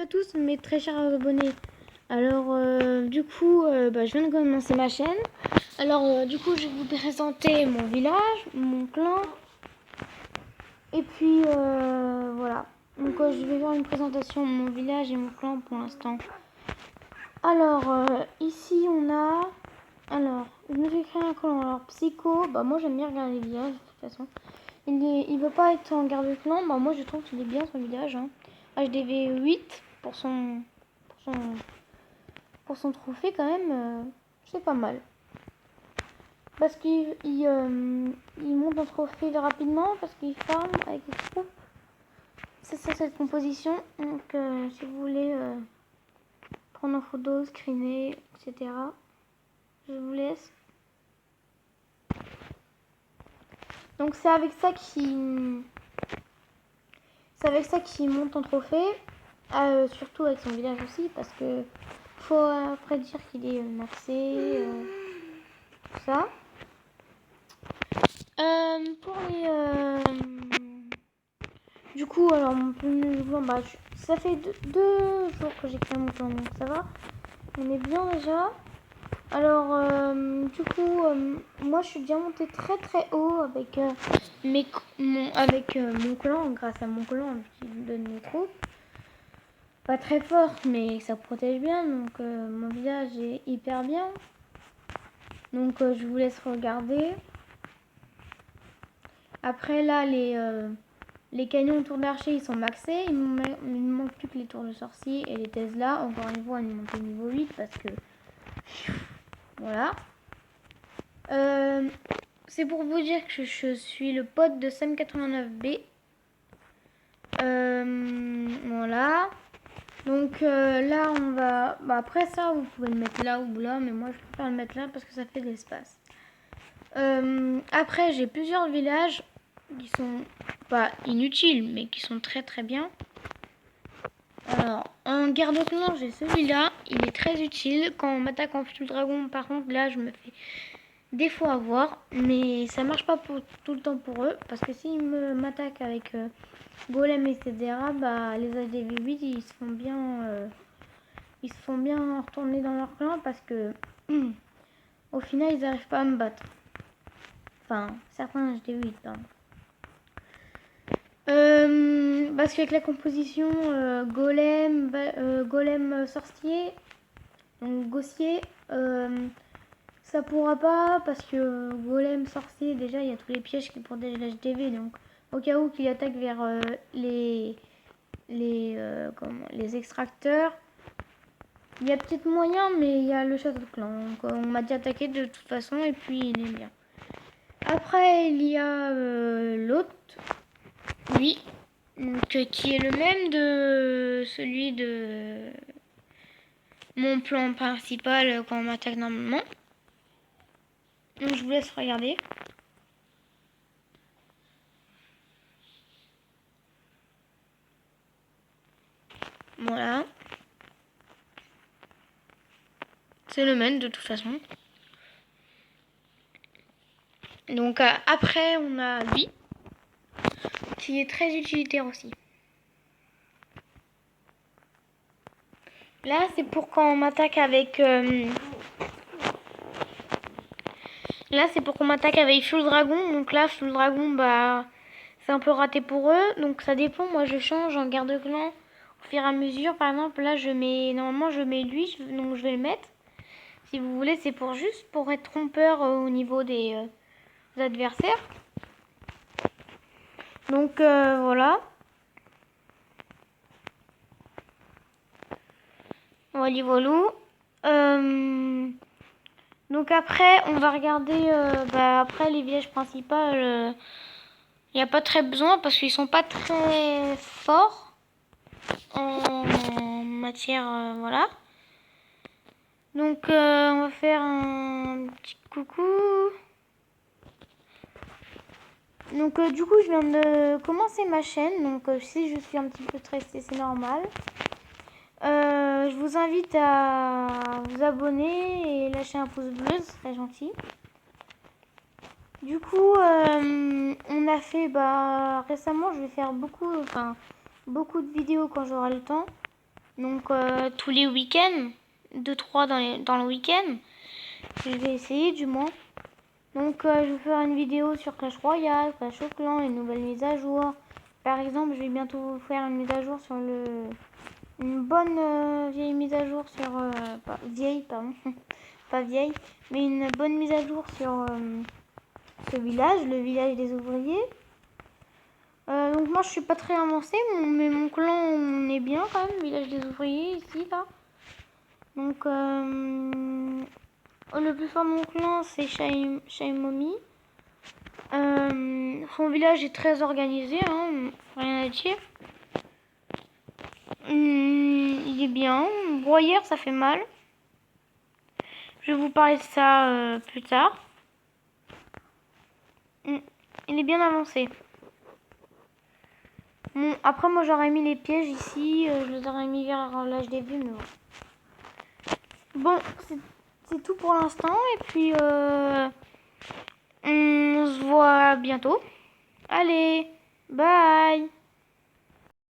tous mes très chers abonnés. Alors du coup je viens de commencer ma chaîne. Alors du coup je vais vous présenter mon village, mon clan. Et puis voilà. Donc je vais faire une présentation de mon village et mon clan pour l'instant. Alors ici on a... Alors je me suis créé un clan. Alors Psycho, moi j'aime bien regarder les villages de toute façon. Il veut pas être en garde de clan. Moi je trouve qu'il est bien son village. HDV 8 pour son trophée quand même, c'est pas mal. Parce qu'il monte un trophée rapidement parce qu'il farm avec les troupes. C'est ça cette composition. Donc si vous voulez prendre en photo, screener, etc. Je vous laisse. Donc c'est avec ça qu'il monte en trophée. Surtout avec son village aussi parce que faut après dire qu'il est maxé, tout ça. Pour les du coup alors mon premier clan, ça fait deux jours que j'ai créé mon clan, donc ça va, on est bien déjà. Alors du coup moi je suis déjà montée très très haut avec mon clan, grâce à mon clan qui me donne mes troupes. Pas très forte mais ça protège bien, donc mon village est hyper bien. Donc je vous laisse regarder. Après là les canons tours d'archer ils sont maxés. Il ne manque plus que les tours de sorcier et les Tesla. Encore une fois, on est monté niveau 8 parce que voilà. C'est pour vous dire que je suis le pote de Sam89B. Voilà. Donc là on va... après ça vous pouvez le mettre là ou là, mais moi je préfère le mettre là parce que ça fait de l'espace. Après j'ai plusieurs villages qui sont pas inutiles mais qui sont très très bien. Alors en garde de clan j'ai celui-là, il est très utile quand on m'attaque en full dragon. Par contre là je me fais des fois avoir, mais ça marche pas pour tout le temps pour eux parce que s'ils m'attaquent avec golem etc, les HDV8 ils se font bien retourner dans leur clan parce que au final ils arrivent pas à me battre. Enfin certains HDV8 pardon. Parce qu'avec la composition golem sorcier, donc gossier, ça pourra pas parce que golem sorcier déjà il y a tous les pièges qui protègent l'HDV, donc au cas où qu'il attaque vers les extracteurs, il y a peut-être moyen, mais il y a le château de clan, donc on m'a dit attaqué de toute façon et puis il est bien. Après il y a l'autre, lui, qui est le même de celui de mon plan principal quand on m'attaque normalement. Donc je vous laisse regarder. Voilà. C'est le même de toute façon. Donc après on a lui, qui est très utilitaire aussi. Là c'est pour quand on m'attaque avec... Là c'est pour qu'on m'attaque avec Full Dragon. Donc là Full Dragon c'est un peu raté pour eux. Donc ça dépend, moi je change en garde clan au fur et à mesure. Par exemple là normalement je mets lui, donc je vais le mettre. Si vous voulez c'est juste pour être trompeur au niveau des adversaires. Donc voilà. Voilà. Donc après on va regarder après les villages principaux. Il n'y a pas très besoin parce qu'ils sont pas très forts en matière voilà. Donc on va faire un petit coucou. Donc du coup je viens de commencer ma chaîne, donc si je suis un petit peu stressée c'est normal. Je vous invite à vous abonner et lâcher un pouce bleu, ce serait gentil. Du coup on a fait récemment je vais faire beaucoup de vidéos quand j'aurai le temps. Donc tous les week-ends, 2-3 dans le week-end. Je vais essayer du moins. Donc je vais faire une vidéo sur Clash Royale, Clash of Clans, les nouvelles mises à jour. Par exemple, je vais bientôt vous faire une mise à jour sur une bonne vieille mise à jour sur... vieille, pardon. Pas vieille, mais une bonne mise à jour sur ce village, le village des ouvriers. Donc moi je suis pas très avancé, mais mon clan on est bien quand même, village des ouvriers ici là. Donc le plus fort de mon clan c'est Shaimomi. Son village est très organisé, hein, rien à dire. Il est bien. Broyeur ça fait mal. Je vais vous parler de ça plus tard. Il est bien avancé. Bon, après moi j'aurais mis les pièges ici, je les aurais mis vers l'âge des vues, mais bon. Bon, c'est tout pour l'instant, et puis on se voit bientôt. Allez, bye!